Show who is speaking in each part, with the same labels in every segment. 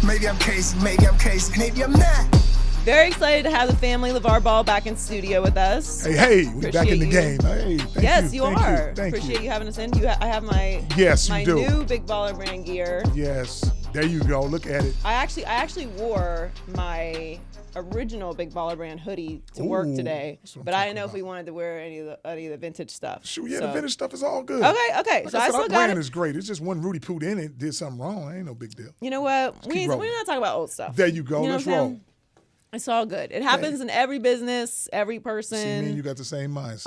Speaker 1: Maybe I'm crazy, maybe I'm not.
Speaker 2: Very excited to have the family LaVar Ball back in studio with us.
Speaker 3: Hey, we're back in the game. Hey, thank
Speaker 2: yes,
Speaker 3: you.
Speaker 2: you
Speaker 3: Thank
Speaker 2: are.
Speaker 3: Thank
Speaker 2: Appreciate
Speaker 3: you.
Speaker 2: you having us in. I have my new Big Baller Brand gear.
Speaker 3: Yes, there you go. Look at it.
Speaker 2: I actually wore my original Big Baller Brand hoodie to work today, but I didn't know if we wanted to wear any of the vintage stuff.
Speaker 3: Sure, yeah, the vintage stuff is all good.
Speaker 2: Okay.
Speaker 3: Like
Speaker 2: So
Speaker 3: I
Speaker 2: I
Speaker 3: said,
Speaker 2: still
Speaker 3: our
Speaker 2: got
Speaker 3: brand
Speaker 2: it.
Speaker 3: is great. It's just one Rudy Poot in it did something wrong. Ain't no big deal.
Speaker 2: You know what? We're not talking about old stuff.
Speaker 3: There you go.
Speaker 2: You know
Speaker 3: Let's
Speaker 2: what I'm
Speaker 3: roll.
Speaker 2: saying? It's all good. It happens in every business, every person.
Speaker 3: See, me and you got the same mindset.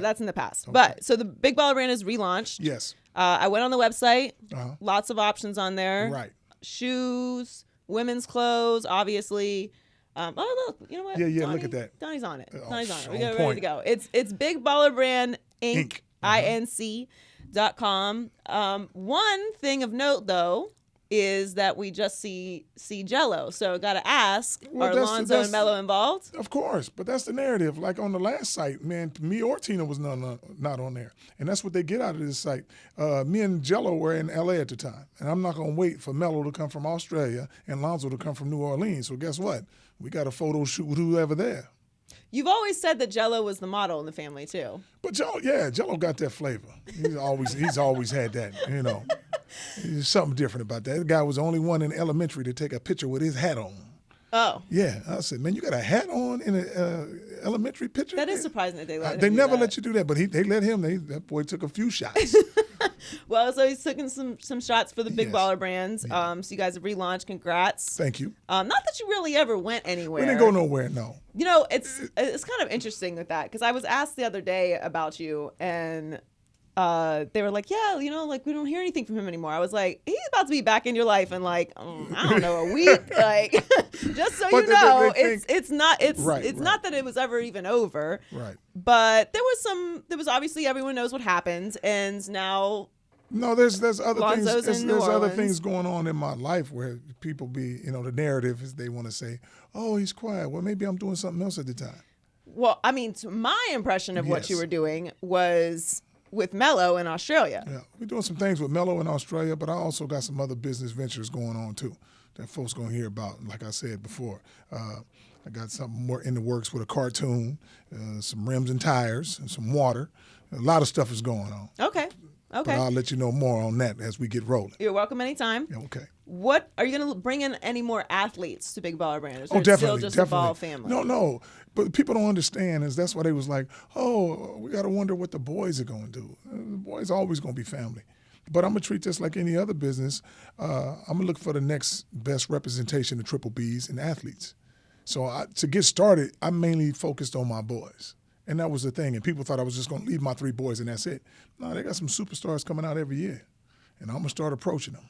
Speaker 2: That's in the past.
Speaker 3: Okay.
Speaker 2: But so the Big Baller Brand is relaunched.
Speaker 3: Yes.
Speaker 2: I went on the website.
Speaker 3: Uh-huh.
Speaker 2: Lots of options on there.
Speaker 3: Right.
Speaker 2: Shoes, women's clothes, obviously. Oh look, you know what?
Speaker 3: Yeah,
Speaker 2: Donnie,
Speaker 3: look at that.
Speaker 2: Donnie's on it.
Speaker 3: Oh,
Speaker 2: Donnie's on it. We
Speaker 3: on
Speaker 2: got ready
Speaker 3: point.
Speaker 2: to go. It's Big Baller Brand Inc. INC.com. One thing of note though is that we just see Jello. So got to ask, are Lonzo and Melo involved?
Speaker 3: Of course, but that's the narrative. Like on the last site, man, me or Tina was not on there. And that's what they get out of this site. Me and Jello were in L.A. at the time. And I'm not going to wait for Melo to come from Australia and Lonzo to come from New Orleans. So guess what? We got a photo shoot with whoever there.
Speaker 2: You've always said that Jello was the model in the family too.
Speaker 3: But Jello got that flavor. He's always had that, you know. There's something different about that. The guy was the only one in elementary to take a picture with his hat on.
Speaker 2: Oh.
Speaker 3: Yeah. I said, man, you got a hat on in an elementary picture?
Speaker 2: That is surprising that they let him
Speaker 3: They
Speaker 2: do
Speaker 3: never
Speaker 2: that.
Speaker 3: let you do that, but they let him. That boy took a few shots.
Speaker 2: Well, so he's taking some shots for the Big
Speaker 3: Yes.
Speaker 2: Baller Brands.
Speaker 3: Yeah.
Speaker 2: So you guys have relaunched. Congrats.
Speaker 3: Thank you.
Speaker 2: Not that you really ever went anywhere.
Speaker 3: We didn't go nowhere, no.
Speaker 2: You know, it's kind of interesting with that because I was asked the other day about you, and they were like, "Yeah, you know, like we don't hear anything from him anymore." I was like, "He's about to be back in your life in like I don't know, a week." Like, just so
Speaker 3: But
Speaker 2: you know,
Speaker 3: they think-
Speaker 2: it's not
Speaker 3: Right.
Speaker 2: not that it was ever even over.
Speaker 3: Right.
Speaker 2: But there was obviously everyone knows what happened, and now.
Speaker 3: No, there's other
Speaker 2: Lonzo's
Speaker 3: things.
Speaker 2: in New
Speaker 3: There's other
Speaker 2: Orleans.
Speaker 3: things going on in my life where people the narrative is they want to say, "Oh, he's quiet." Well, maybe I'm doing something else at the time.
Speaker 2: Well, I mean, my impression of what
Speaker 3: Yes.
Speaker 2: you were doing was with Melo in Australia.
Speaker 3: Yeah, we're doing some things with Melo in Australia, but I also got some other business ventures going on too that folks gonna hear about. Like I said before, I got something more in the works with a cartoon, some rims and tires, and some water. A lot of stuff is going on.
Speaker 2: Okay.
Speaker 3: But I'll let you know more on that as we get rolling.
Speaker 2: You're welcome anytime.
Speaker 3: Yeah, okay.
Speaker 2: What are you going to bring in any more athletes to Big Baller Brand? Or is
Speaker 3: Oh,
Speaker 2: it
Speaker 3: definitely,
Speaker 2: still just
Speaker 3: definitely.
Speaker 2: a Ball family?
Speaker 3: No. But people don't understand is that's why they was like, oh, we got to wonder what the boys are going to do. The boys are always going to be family. But I'm going to treat this like any other business. I'm going to look for the next best representation of triple Bs and athletes. So to get started, I mainly focused on my boys. And that was the thing. And people thought I was just going to leave my 3 boys and that's it. No, they got some superstars coming out every year. And I'm going to start approaching them.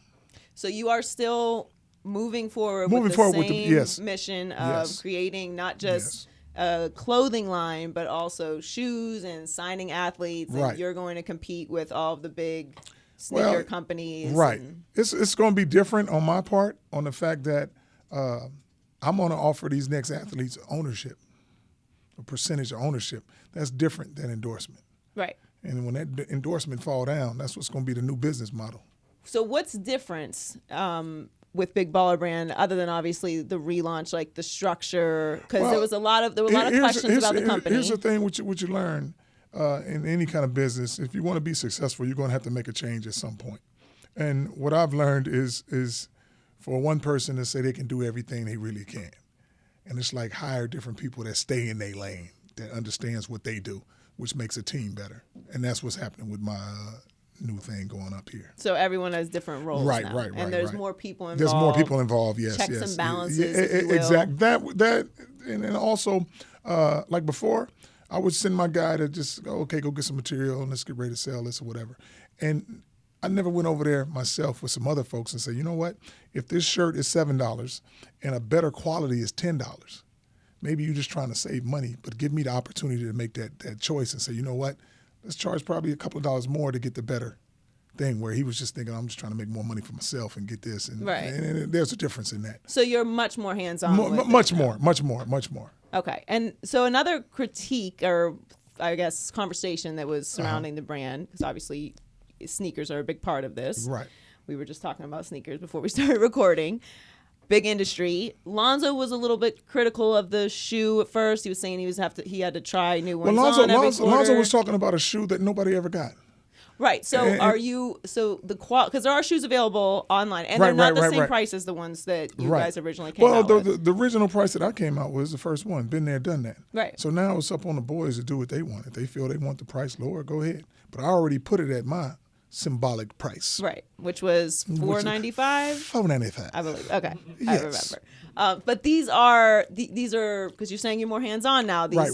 Speaker 2: So you are still moving forward with the same mission of creating not just a clothing line, but also shoes and signing athletes.
Speaker 3: Right.
Speaker 2: And you're going to compete with all of the big sneaker companies.
Speaker 3: Right. It's going to be different on my part on the fact that I'm going to offer these next athletes ownership, a percentage of ownership. That's different than endorsement.
Speaker 2: Right.
Speaker 3: And when that endorsement fall down, that's what's going to be the new business model.
Speaker 2: So what's different with Big Baller Brand other than obviously the relaunch, like the structure? Because there were a lot of questions about the company.
Speaker 3: Here's the thing: what you learn in any kind of business, if you want to be successful, you're going to have to make a change at some point. And what I've learned is for one person to say they can do everything, they really can. And it's like hire different people that stay in their lane, that understands what they do, which makes a team better. And that's what's happening with my new thing going up here.
Speaker 2: So everyone has different roles now.
Speaker 3: Right.
Speaker 2: And there's more people involved.
Speaker 3: There's more people involved, yes.
Speaker 2: Checks and balances, if you will.
Speaker 3: Exactly. That, and then also, like before, I would send my guy to just go get some material and let's get ready to sell this or whatever. And I never went over there myself with some other folks and say, you know what? If this shirt is $7 and a better quality is $10, maybe you're just trying to save money, but give me the opportunity to make that choice and say, you know what? Let's charge probably a couple of dollars more to get the better thing, where he was just thinking, I'm just trying to make more money for myself and get this. And, and there's a difference in that.
Speaker 2: So you're much more hands-on.
Speaker 3: Much more.
Speaker 2: Okay. And so another critique or I guess conversation that was surrounding the brand, because obviously sneakers are a big part of this.
Speaker 3: Right.
Speaker 2: We were just talking about sneakers before we started recording. Big industry. Lonzo was a little bit critical of the shoe at first. He was saying he had to try new ones on every quarter.
Speaker 3: Lonzo was talking about a shoe that nobody ever got.
Speaker 2: Right. So because there are shoes available online, and they're not the same price as the ones that you guys originally came out with.
Speaker 3: Well, the original price that I came out was the first one. Been there, done that.
Speaker 2: Right.
Speaker 3: So now it's up on the boys to do what they want. If they feel they want the price lower, go ahead. But I already put it at my symbolic price.
Speaker 2: Right, which was $4.95.
Speaker 3: $4.95.
Speaker 2: I believe. Okay,
Speaker 3: yes.
Speaker 2: I remember. But these are because you're saying you're more hands-on now. These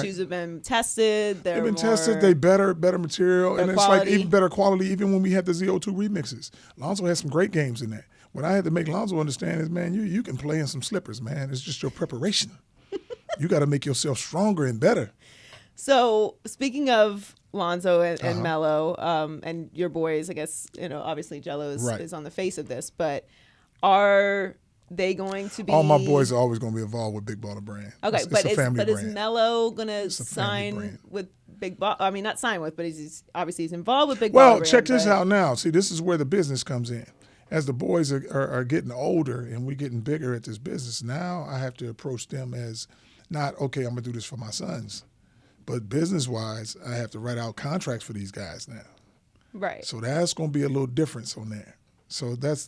Speaker 2: shoes have been tested.
Speaker 3: They've been tested. They better material, and it's
Speaker 2: quality.
Speaker 3: like even better quality. Even when we had the ZO2 remixes, Lonzo had some great games in that. What I had to make Lonzo understand is, man, you can play in some slippers, man. It's just your preparation. You got to make yourself stronger and better.
Speaker 2: So speaking of Lonzo and Melo, and your boys, I guess, obviously Jello is on the face of this, but are they going to be?
Speaker 3: All my boys are always going to be involved with Big Baller Brand.
Speaker 2: Okay,
Speaker 3: it's a family brand.
Speaker 2: Is Melo going to sign with Big Baller? I mean, not sign with, but he's involved with Big Baller Brand.
Speaker 3: Well, check this out now. See, this is where the business comes in. As the boys are getting older and we're getting bigger at this business, now I have to approach them as not, okay, I'm going to do this for my sons. But business-wise, I have to write out contracts for these guys now.
Speaker 2: Right.
Speaker 3: So that's going to be a little difference on there. So that's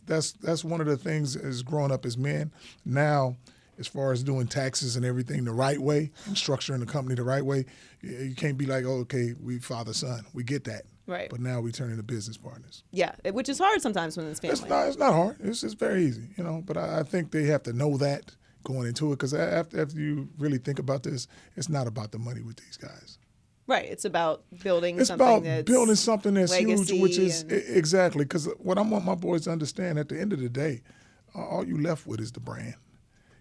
Speaker 3: one of the things as growing up as men. Now, as far as doing taxes and everything the right way and structuring the company the right way, you can't be like, oh, okay, we father-son. We get that.
Speaker 2: Right.
Speaker 3: But now we turn into business partners.
Speaker 2: Yeah, which is hard sometimes when it's family.
Speaker 3: It's not hard. It's very easy, But I think they have to know that going into it, because after you really think about this, it's not about the money with these guys.
Speaker 2: Right. It's about building
Speaker 3: it's
Speaker 2: something
Speaker 3: about
Speaker 2: that's
Speaker 3: building something that's huge, which is
Speaker 2: exactly,
Speaker 3: because what I want my boys to understand at the end of the day, all you left with is the brand.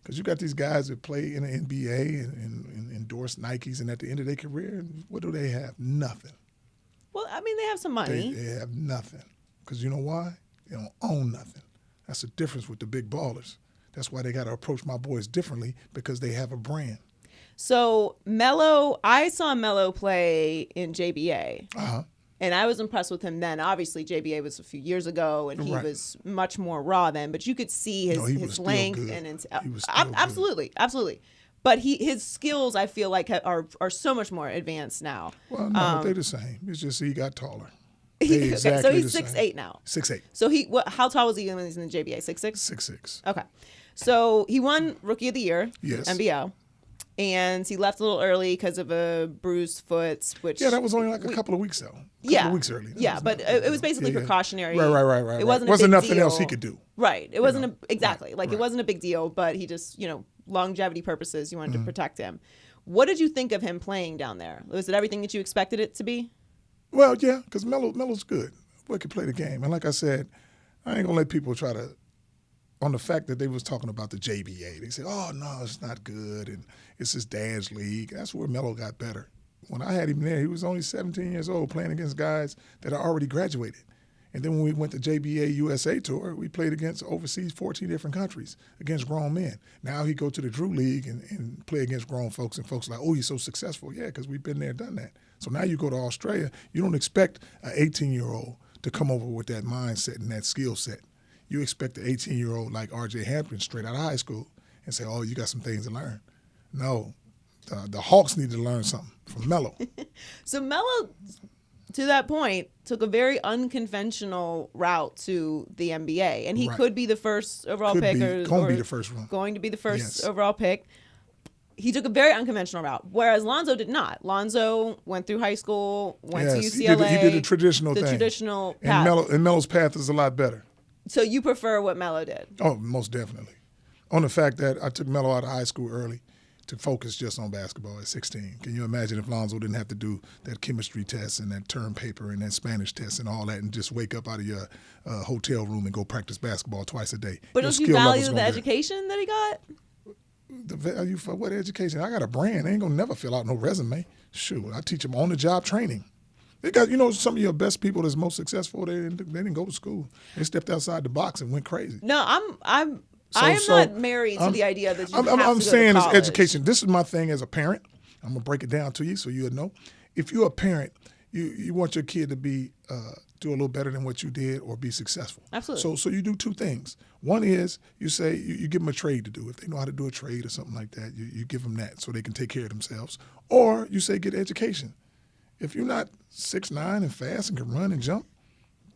Speaker 3: Because you got these guys that play in the NBA and endorse Nikes, and at the end of their career, what do they have? Nothing.
Speaker 2: Well, I mean, they have some money.
Speaker 3: They have nothing. Because you know why? They don't own nothing. That's the difference with the big ballers. That's why they got to approach my boys differently, because they have a brand.
Speaker 2: So Melo, I saw Melo play in JBA.
Speaker 3: Uh-huh.
Speaker 2: And I was impressed with him then. Obviously, JBA was a few years ago, and he was much more raw then. But you could see his length and absolutely. But his skills, I feel like, are so much more advanced now.
Speaker 3: Well, no, they're the same. It's just he got taller.
Speaker 2: Okay, so he's 6'8" now.
Speaker 3: 6'8".
Speaker 2: So how tall was he when he was in the JBA? 6'6"?
Speaker 3: 6'6".
Speaker 2: Okay. So he won Rookie of the Year,
Speaker 3: yes.
Speaker 2: NBL, and he left a little early because of a bruised foot. Which
Speaker 3: that was only like a couple of weeks though. A couple of weeks early.
Speaker 2: But it was basically precautionary.
Speaker 3: Right.
Speaker 2: It wasn't
Speaker 3: nothing
Speaker 2: deal.
Speaker 3: else he could do.
Speaker 2: Right. It wasn't it wasn't a big deal, but he just longevity purposes, you wanted to protect him. What did you think of him playing down there? Was it everything that you expected it to be?
Speaker 3: Well, yeah, because Melo's good. Boy can play the game, and like I said, I ain't gonna let people try to. On the fact that they was talking about the JBA, they said, "Oh no, it's not good, and it's his dad's league." That's where Melo got better. When I had him there, he was only 17 years old, playing against guys that had already graduated. And then when we went to JBA USA Tour, we played against overseas 14 different countries against grown men. Now he go to the Drew League and play against grown folks, and folks are like, "Oh, he's so successful." Yeah, because we've been there, done that. So now you go to Australia, you don't expect an 18-year-old to come over with that mindset and that skill set. You expect an 18-year-old like R.J. Hampton straight out of high school and say, "Oh, you got some things to learn." No, the Hawks need to learn something from Melo.
Speaker 2: So Melo, to that point, took a very unconventional route to the NBA, and he could be the first overall pick.
Speaker 3: Going to be the first one.
Speaker 2: Going to be the first overall pick. He took a very unconventional route, whereas Lonzo did not. Lonzo went through high school, went to UCLA.
Speaker 3: He did the traditional thing.
Speaker 2: The traditional path.
Speaker 3: And Melo's path is a lot better.
Speaker 2: So you prefer what Melo did?
Speaker 3: Oh, most definitely. On the fact that I took Melo out of high school early to focus just on basketball at 16. Can you imagine if Lonzo didn't have to do that chemistry test and that term paper and that Spanish test and all that and just wake up out of your hotel room and go practice basketball twice a day?
Speaker 2: But don't you value the education that he got?
Speaker 3: The value for what education? I got a brand. I ain't going to never fill out no resume. Shoot, I teach them on-the-job training. They got, some of your best people that's most successful, they didn't go to school. They stepped outside the box and went crazy.
Speaker 2: No, I'm not married to the idea that you have to go to college.
Speaker 3: I'm saying it's education. This is my thing as a parent. I'm going to break it down to you so you'll know. If you're a parent, you want your kid to be do a little better than what you did or be successful.
Speaker 2: Absolutely.
Speaker 3: So you do two things. One is you say you give them a trade to do. If they know how to do a trade or something like that, you give them that so they can take care of themselves. Or you say get education. If you're not 6'9" and fast and can run and jump,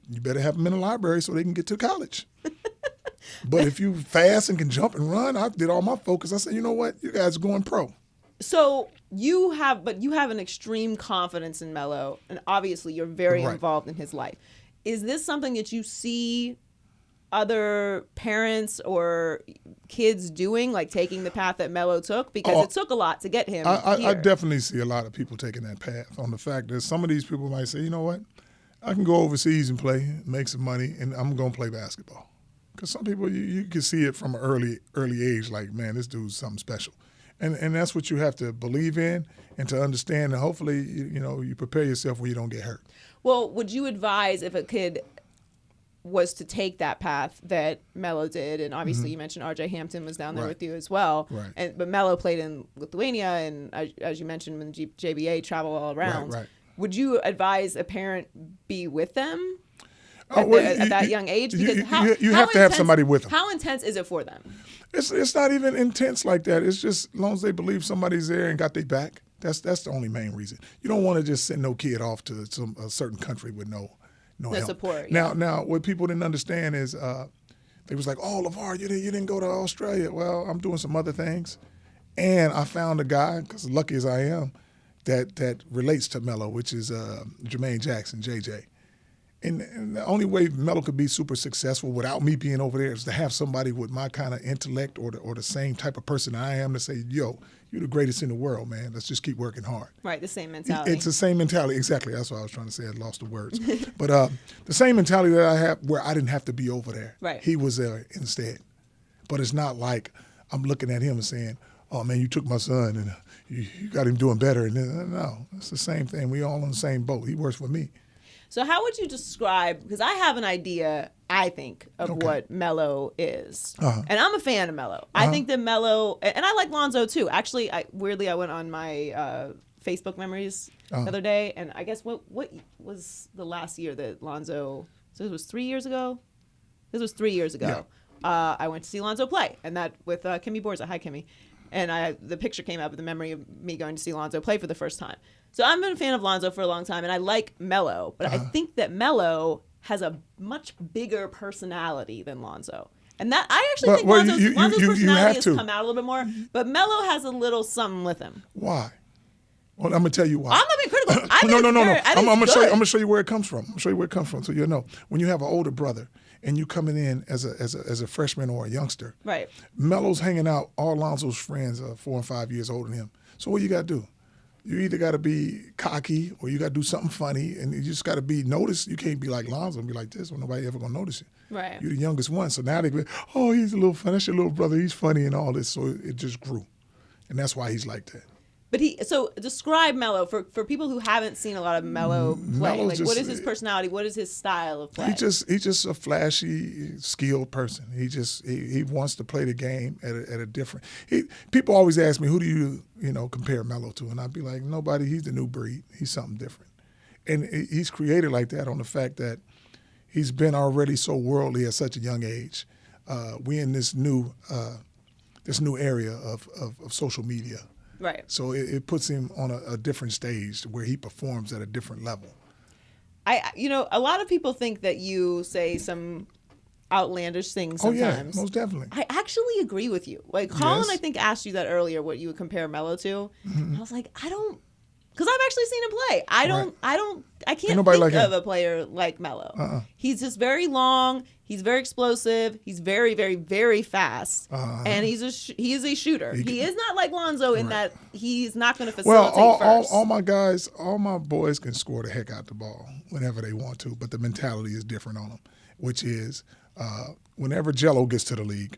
Speaker 3: you better have them in the library so they can get to college. But if you fast and can jump and run, I did all my focus. I said, you know what? You guys are going pro.
Speaker 2: So you have an extreme confidence in Melo, and obviously you're very involved in his life. Is this something that you see other parents or kids doing, like taking the path that Melo took? Because it took a lot to get him
Speaker 3: I
Speaker 2: here.
Speaker 3: definitely see a lot of people taking that path on the fact that some of these people might say, you know what? I can go overseas and play, make some money, and I'm going to play basketball. Because some people, you can see it from an early age, like, man, this dude's something special. And that's what you have to believe in and to understand, and hopefully, you prepare yourself where you don't get hurt.
Speaker 2: Well, would you advise if a kid was to take that path that Melo did, and obviously you mentioned R.J. Hampton was down there with you as well, but Melo played in Lithuania, and as you mentioned, when JBA travel all around.
Speaker 3: Right.
Speaker 2: Would you advise a parent be with them at that young age? Because
Speaker 3: you have to have somebody with them.
Speaker 2: How intense is it for them?
Speaker 3: It's not even intense like that. It's just as long as they believe somebody's there and got their back. That's the only main reason. You don't want to just send no kid off to a certain country with no help.
Speaker 2: Support.
Speaker 3: Now, what people didn't understand is they was like, "Oh, LaVar, you didn't go to Australia." Well, I'm doing some other things, and I found a guy, because lucky as I am, that relates to Melo, which is Jermaine Jackson, JJ. And the only way Melo could be super successful without me being over there is to have somebody with my kind of intellect or the same type of person I am to say, yo, you're the greatest in the world, man. Let's just keep working hard.
Speaker 2: Right, the same mentality.
Speaker 3: It's the same mentality. Exactly. That's what I was trying to say. I lost the words. But the same mentality that I have where I didn't have to be over there.
Speaker 2: Right.
Speaker 3: He was there instead. But it's not like I'm looking at him and saying, oh, man, you took my son and you got him doing better. And no, it's the same thing. We all on the same boat. He works for me.
Speaker 2: So how would you describe, because I have an idea, I think, of what Melo is. And I'm a fan of Melo. I think that Melo, and I like Lonzo too. Actually, weirdly, I went on my Facebook memories the other day, and I guess what was the last year that Lonzo, so it was 3 years ago? This was 3 years ago. Yeah. I went to see Lonzo play, and that with Kimmy Borza. Hi, Kimmy. And the picture came up with the memory of me going to see Lonzo play for the first time. So I've been a fan of Lonzo for a long time, and I like Melo, but I think that Melo has a much bigger personality than Lonzo. And that I actually think Lonzo's personality has come out a little bit more, but Melo has a little something with him.
Speaker 3: Why? Well, I'm gonna tell you why.
Speaker 2: I'm not being critical.
Speaker 3: No. I'm gonna show you where it comes from. I'm gonna show you where it comes from, so you'll know. When you have an older brother and you coming in as a freshman or a youngster,
Speaker 2: right?
Speaker 3: Melo's hanging out. All Lonzo's friends are 4 and 5 years older than him. So what you got to do? You either got to be cocky or you got to do something funny, and you just got to be noticed. You can't be like Lonzo and be like this when nobody ever gonna notice you.
Speaker 2: Right.
Speaker 3: You're the youngest one, so now they go, oh, he's a little funny. That's your little brother. He's funny and all this. So it just grew, and that's why he's like that.
Speaker 2: But so describe Melo for people who haven't seen a lot of Melo play.
Speaker 3: Melo's
Speaker 2: what is his personality? What is his style of play?
Speaker 3: He's just a flashy, skilled person. He wants to play the game at a different. People always ask me, who do you compare Melo to? And I'd be like, nobody. He's the new breed. He's something different, and he's created like that on the fact that he's been already so worldly at such a young age. We in this new area of social media.
Speaker 2: Right.
Speaker 3: So it puts him on a different stage where he performs at a different level.
Speaker 2: A lot of people think that you say some outlandish things sometimes.
Speaker 3: Oh, yeah, most definitely.
Speaker 2: I actually agree with you. Like, Colin,
Speaker 3: Yes.
Speaker 2: I think, asked you that earlier, what you would compare Melo to. And I was like, I don't, because I've actually seen him play. I can't think
Speaker 3: like
Speaker 2: of a player like Melo. He's just very long. He's very explosive. He's very, very, very fast. And he is a shooter. He is not like Lonzo in that he's not going to facilitate first.
Speaker 3: All my guys, all my boys can score the heck out the ball whenever they want to, but the mentality is different on them, which is whenever Jello gets to the league,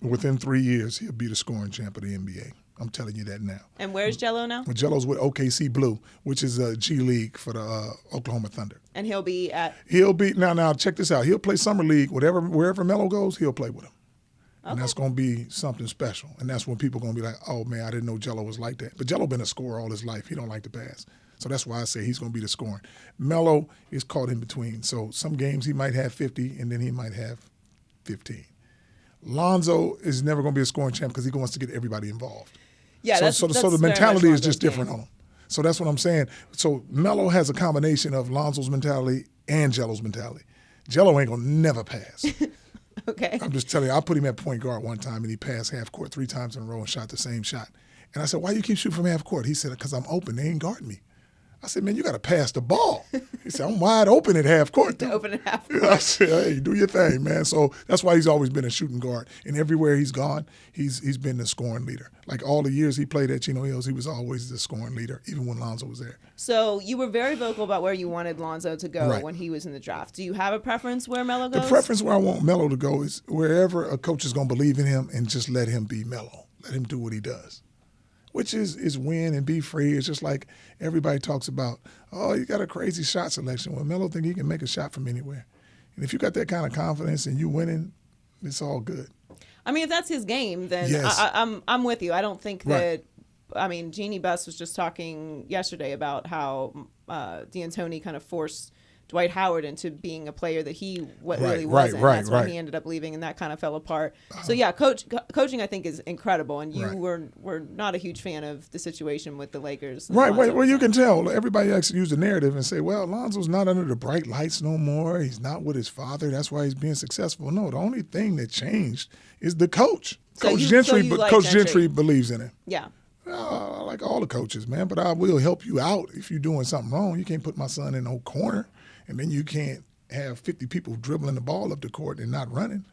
Speaker 3: within 3 years, he'll be the scoring champ of the NBA. I'm telling you that now.
Speaker 2: And where's Jello now?
Speaker 3: Well, Jello's with OKC Blue, which is a G League for the Oklahoma Thunder.
Speaker 2: And he'll be
Speaker 3: now check this out. He'll play summer league, wherever Melo goes, he'll play with him. Okay. And that's going to be something special. And that's when people are going to be like, oh, man, I didn't know Jello was like that. But Jello been a scorer all his life. He don't like to pass. So that's why I say he's going to be the scoring. Melo is caught in between. So some games he might have 50, and then he might have 15. Lonzo is never going to be a scoring champ because he wants to get everybody involved.
Speaker 2: Yeah,
Speaker 3: so the
Speaker 2: very
Speaker 3: mentality
Speaker 2: much
Speaker 3: is just different on him. So that's what I'm saying. So Melo has a combination of Lonzo's mentality and Jello's mentality. Jello ain't going to never pass.
Speaker 2: Okay.
Speaker 3: I'm just telling you, I put him at point guard one time, and he passed half court 3 times in a row and shot the same shot. And I said, why you keep shooting from half court? He said, because I'm open. They ain't guarding me. I said, man, you got to pass the ball. He said, I'm wide open at half court.
Speaker 2: Open at half court.
Speaker 3: I said, hey, do your thing, man. So that's why he's always been a shooting guard. And everywhere he's gone, he's been the scoring leader. Like all the years he played at Chino Hills, he was always the scoring leader, even when Lonzo was there.
Speaker 2: So you were very vocal about where you wanted Lonzo to go
Speaker 3: Right.
Speaker 2: when he was in the draft. Do you have a preference where Melo goes?
Speaker 3: The preference where I want Melo to go is wherever a coach is going to believe in him and just let him be Melo. Let him do what he does. Which is win and be free. It's just like everybody talks about, oh, you got a crazy shot selection. Well, Melo think he can make a shot from anywhere. And if you got that kind of confidence and you winning, it's all good.
Speaker 2: I mean, if that's his game, then
Speaker 3: Yes.
Speaker 2: I'm with you. I don't think
Speaker 3: Right.
Speaker 2: that. I mean, Jeannie Buss was just talking yesterday about how D'Antoni kind of forced Dwight Howard into being a player that he really wasn't. That's why he ended up leaving, and that kind of fell apart. So yeah, coaching I think is incredible, and you were not a huge fan of the situation with the Lakers.
Speaker 3: Right. Well, you can tell. Everybody likes to use the narrative and say, well, Lonzo's not under the bright lights no more. He's not with his father. That's why he's being successful. No, the only thing that changed is the coach. Coach Gentry believes in him.
Speaker 2: Yeah.
Speaker 3: I like all the coaches, man, but I will help you out if you're doing something wrong. You can't put my son in no corner, and then you can't have 50 people dribbling the ball up the court and not running.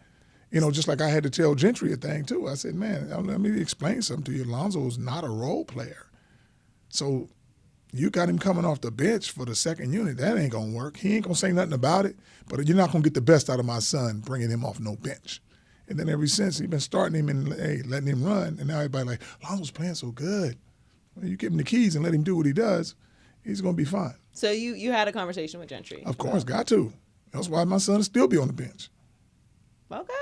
Speaker 3: You know, just like I had to tell Gentry a thing, too. I said, man, let me explain something to you. Lonzo is not a role player. So you got him coming off the bench for the second unit. That ain't going to work. He ain't going to say nothing about it, but you're not going to get the best out of my son bringing him off no bench. And then ever since, he's been starting him and letting him run. And now everybody like, Lonzo's playing so good. Well, you give him the keys and let him do what he does, he's going to be fine.
Speaker 2: So you had a conversation with Gentry?
Speaker 3: Of course, got to. That's why my son will still be on the bench.
Speaker 2: Okay.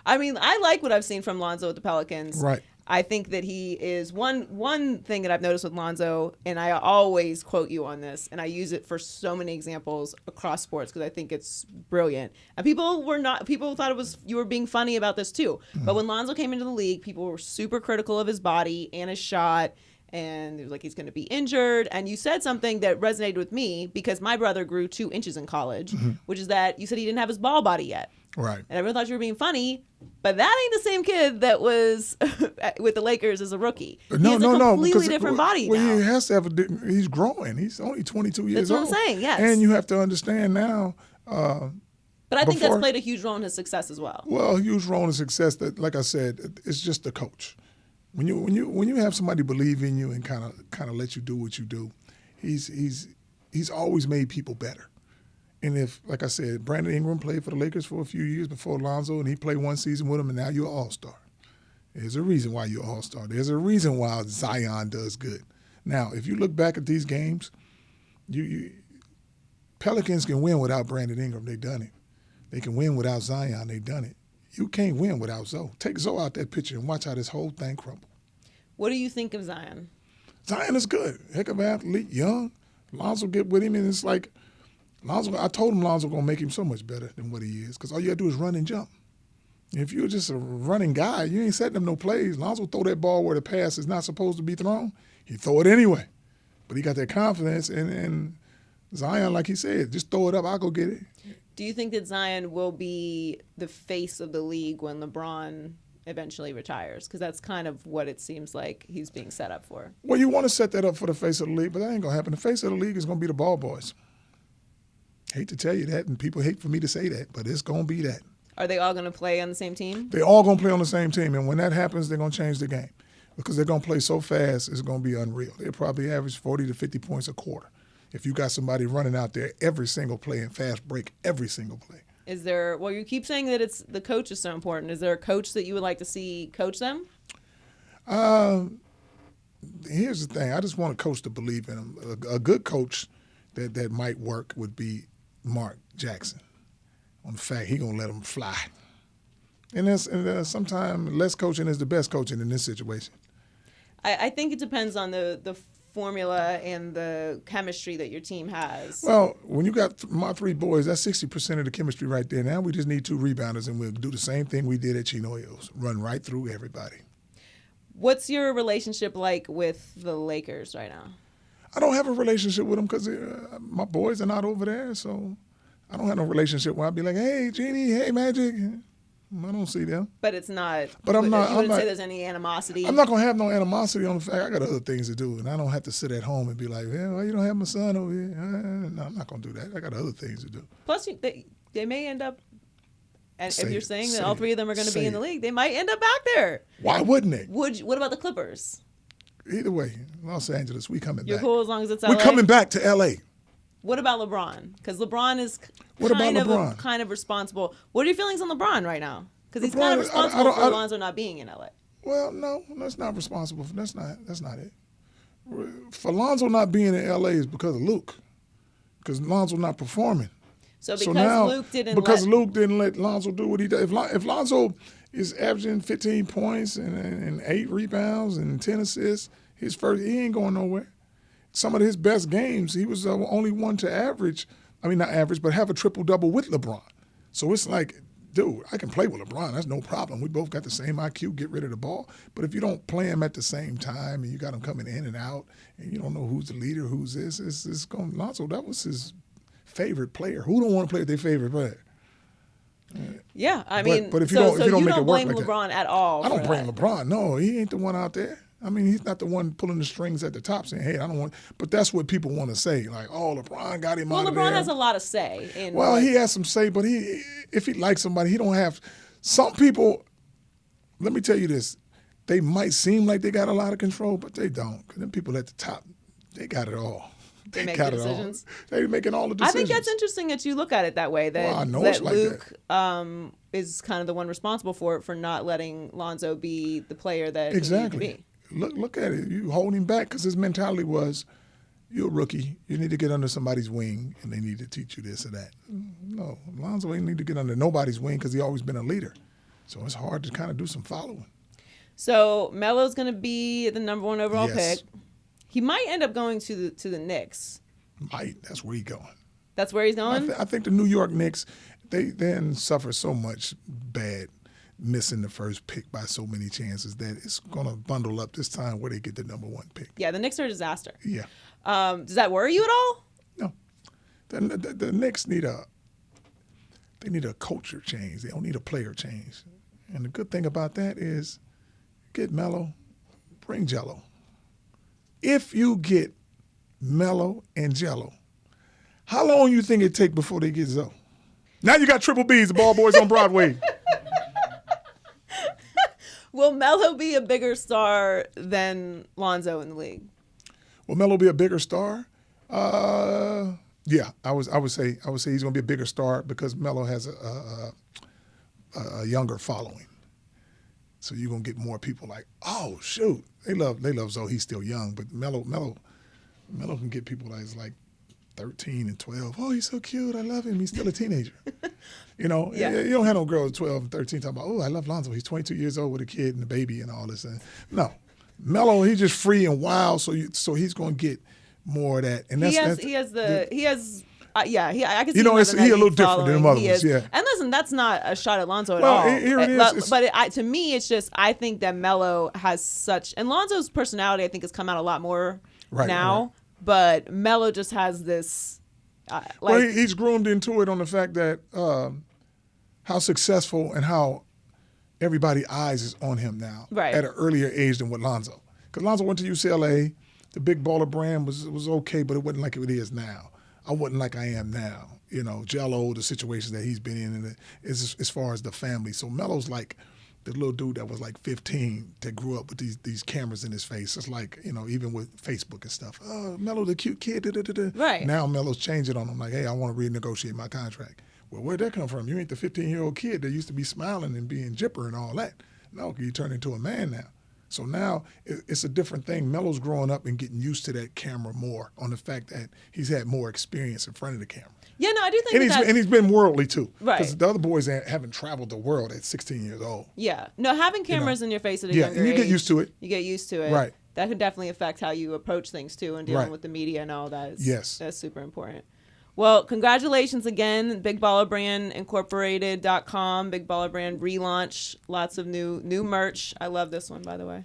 Speaker 2: I mean, I like what I've seen from Lonzo with the Pelicans.
Speaker 3: Right.
Speaker 2: I think that he is one thing that I've noticed with Lonzo, and I always quote you on this, and I use it for so many examples across sports because I think it's brilliant. And people thought you were being funny about this too. Mm-hmm. But when Lonzo came into the league, people were super critical of his body and his shot, and it was like he's going to be injured. And you said something that resonated with me because my brother grew 2 inches in college, mm-hmm. which is that you said he didn't have his ball body yet.
Speaker 3: Right.
Speaker 2: And everyone thought you were being funny, but that ain't the same kid that was with the Lakers as a rookie. He has a completely different body now.
Speaker 3: Well, he has to have he's growing. He's only 22 years old.
Speaker 2: That's what I'm saying, yes.
Speaker 3: And you have to understand now.
Speaker 2: But I think that's played a huge role in his success as well.
Speaker 3: Well, a huge role in success that, like I said, it's just the coach. When you have somebody believe in you and kind of let you do what you do, he's always made people better. And if, like I said, Brandon Ingram played for the Lakers for a few years before Lonzo, and he played one season with him, and now you're an all-star. There's a reason why you're an all-star. There's a reason why Zion does good. Now, if you look back at these games, Pelicans can win without Brandon Ingram. They've done it. They can win without Zion. They've done it. You can't win without Zoe. Take Zoe out that picture and watch how this whole thing crumble.
Speaker 2: What do you think of Zion?
Speaker 3: Zion is good. Heck of an athlete, young. Lonzo get with him, and it's like, I told him Lonzo going to make him so much better than what he is because all you got to do is run and jump. If you're just a running guy, you ain't setting him no plays. Lonzo throw that ball where the pass is not supposed to be thrown. He throw it anyway. But he got that confidence, and Zion, like he said, just throw it up, I'll go get it.
Speaker 2: Do you think that Zion will be the face of the league when LeBron eventually retires? Because that's kind of what it seems like he's being set up for.
Speaker 3: Well, you want to set that up for the face of the league, but that ain't going to happen. The face of the league is going to be the ball boys. Hate to tell you that, and people hate for me to say that, but it's going to be that.
Speaker 2: Are they all going to play on the same team?
Speaker 3: They're all going to play on the same team, and when that happens, they're going to change the game because they're going to play so fast, it's going to be unreal. They'll probably average 40 to 50 points a quarter if you got somebody running out there every single play and fast break every single play.
Speaker 2: Is there, well, you keep saying that it's the coach is so important. Is there a coach that you would like to see coach them?
Speaker 3: Here's the thing. I just want a coach to believe in him. A good coach that might work would be Mark Jackson. On the fact he going to let him fly. And sometimes less coaching is the best coaching in this situation.
Speaker 2: I think it depends on the formula and the chemistry that your team has.
Speaker 3: Well, when you got my 3 boys, that's 60% of the chemistry right there. Now we just need 2 rebounders, and we'll do the same thing we did at Chino Hills, run right through everybody.
Speaker 2: What's your relationship like with the Lakers right now?
Speaker 3: I don't have a relationship with them because my boys are not over there, so I don't have no relationship where I'd be like, hey, Jeannie, hey, Magic. I don't see them.
Speaker 2: But it's not.
Speaker 3: But I'm not.
Speaker 2: You wouldn't say there's any animosity.
Speaker 3: I'm not gonna have no animosity on the fact I got other things to do, and I don't have to sit at home and be like, "Yeah, well, you don't have my son over here." No, I'm not gonna do that. I got other things to do.
Speaker 2: Plus, they may end up. And if you're saying that all 3 of them are going to be in the league, they might end up back there.
Speaker 3: Why wouldn't they?
Speaker 2: What about the Clippers?
Speaker 3: Either way, Los Angeles, we coming
Speaker 2: You're
Speaker 3: back.
Speaker 2: cool as long as it's LA?
Speaker 3: We're coming back to LA.
Speaker 2: What about LeBron? Because LeBron is kind of responsible. What are your feelings on LeBron right now? Because he's kind of responsible for Lonzo not being in LA.
Speaker 3: Well, no, that's not responsible. That's not it. For Lonzo not being in LA is because of Luke. Because Lonzo not performing.
Speaker 2: So Luke
Speaker 3: didn't let Lonzo do what he does. If Lonzo is averaging 15 points and 8 rebounds and 10 assists, he ain't going nowhere. Some of his best games, he was the only one to not average, but have a triple-double with LeBron. So it's like, dude, I can play with LeBron. That's no problem. We both got the same IQ, get rid of the ball. But if you don't play him at the same time and you got him coming in and out and you don't know who's the leader, who's this, it's going Lonzo, that was his favorite player. Who don't want to play with their favorite player?
Speaker 2: Yeah, I mean,
Speaker 3: but if you don't make it work
Speaker 2: blame
Speaker 3: like
Speaker 2: LeBron
Speaker 3: that,
Speaker 2: at all.
Speaker 3: I don't blame LeBron. No, he ain't the one out there. I mean, he's not the one pulling the strings at the top saying, hey, I don't want. But that's what people want to say. Like, oh, LeBron got him out of there.
Speaker 2: Well, LeBron has a lot of say.
Speaker 3: He has some say, but if he likes somebody, he don't have. Some people, let me tell you this, they might seem like they got a lot of control, but they don't. Because them people at the top, they got it all.
Speaker 2: They make the decisions.
Speaker 3: They're making all the decisions.
Speaker 2: I think that's interesting that you look at it that way. That Luke is kind of the one responsible for not letting Lonzo be the player that he needed to be.
Speaker 3: Look at it. You hold him back because his mentality was, you're a rookie. You need to get under somebody's wing, and they need to teach you this or that. No, Lonzo ain't need to get under nobody's wing because he's always been a leader. So it's hard to kind of do some following.
Speaker 2: So Melo's going to be the number 1 overall pick. He might end up going to the Knicks.
Speaker 3: Might. That's where he's going.
Speaker 2: That's where he's going?
Speaker 3: I think the New York Knicks, they then suffer so much bad missing the first pick by so many chances that it's going to bundle up this time where they get the number 1 pick.
Speaker 2: Yeah, the Knicks are a disaster.
Speaker 3: Yeah.
Speaker 2: Does that worry you at all?
Speaker 3: No. The Knicks need a culture change. They don't need a player change. And the good thing about that is get Melo, bring Jello. If you get Melo and Jello, how long you think it take before they get Zoe? Now you got Triple B's, the Ball Boys on Broadway.
Speaker 2: Will Melo be a bigger star than Lonzo in the league?
Speaker 3: Will Melo be a bigger star? Yeah, I would say he's going to be a bigger star because Melo has a younger following. So you're going to get more people like, oh, shoot. They love Zoe. He's still young, but Melo can get people that's like 13 and 12. Oh, he's so cute. I love him. He's still a teenager. You know,
Speaker 2: Yeah.
Speaker 3: You don't have no girls 12 and 13 talking about, oh, I love Lonzo. He's 22 years old with a kid and a baby and all this. No. Melo, he's just free and wild, so he's going to get more of that. And I can see
Speaker 2: he
Speaker 3: a little different than the other ones, yeah.
Speaker 2: And listen, that's not a shot at Lonzo at
Speaker 3: Well,
Speaker 2: all.
Speaker 3: here it is.
Speaker 2: But to me, it's just I think that Melo has such, and Lonzo's personality I think has come out a lot more now.
Speaker 3: Right.
Speaker 2: But Melo just has this.
Speaker 3: He's groomed into it on the fact that how successful and how everybody's eyes is on him now at an earlier age than with Lonzo. Because Lonzo went to UCLA, the big baller brand was okay, but it wasn't like it is now. I wasn't like I am now. You know, Jello, the situations that he's been in, and as far as the family. So Melo's like the little dude that was like 15 that grew up with these cameras in his face. It's like, you know, even with Facebook and stuff. Oh, Melo, the cute kid.
Speaker 2: Right.
Speaker 3: Now Melo's changing on him like, hey, I want to renegotiate my contract. Well, where'd that come from? You ain't the 15-year-old kid that used to be smiling and being jipper and all that. No, you turn into a man now. So now it's a different thing. Melo's growing up and getting used to that camera more on the fact that he's had more experience in front of the camera.
Speaker 2: Yeah, no, I do think
Speaker 3: and he's been worldly too.
Speaker 2: Right.
Speaker 3: Because the other boys haven't traveled the world at 16 years old.
Speaker 2: Yeah. No, having cameras in your face at a younger age.
Speaker 3: And you get used to it.
Speaker 2: You get used to it.
Speaker 3: Right.
Speaker 2: that can definitely affect how you approach things too, and dealing
Speaker 3: Right.
Speaker 2: with the media and all that.
Speaker 3: Yes.
Speaker 2: That's super important. Well, congratulations again, Big Baller Brand Incorporated.com, Big Baller Brand relaunch, lots of new merch. I love this one, by the way.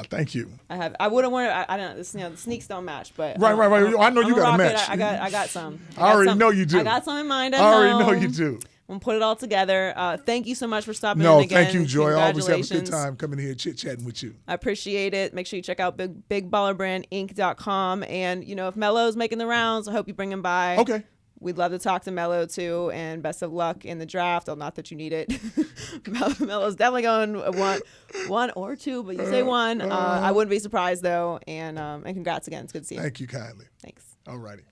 Speaker 3: Thank you.
Speaker 2: I wouldn't wear it. I don't. This, the sneaks don't match, but
Speaker 3: Right. I know you got a match.
Speaker 2: I got some.
Speaker 3: I already know you do.
Speaker 2: I got some in mind.
Speaker 3: I already know you do.
Speaker 2: We'll put it all together. Thank you so much for stopping in
Speaker 3: No,
Speaker 2: again.
Speaker 3: thank you, Joy. I always have a good
Speaker 2: Congratulations.
Speaker 3: time coming here chit-chatting with you.
Speaker 2: I appreciate it. Make sure you check out bigballerbrandinc.com. And, if Melo's making the rounds, I hope you bring him by.
Speaker 3: Okay.
Speaker 2: We'd love to talk to Melo, too. And best of luck in the draft. Oh, not that you need it. Melo's definitely going one or two, but you say one. I wouldn't be surprised, though. And congrats again. It's good to see you.
Speaker 3: Thank you kindly.
Speaker 2: Thanks.
Speaker 3: All righty.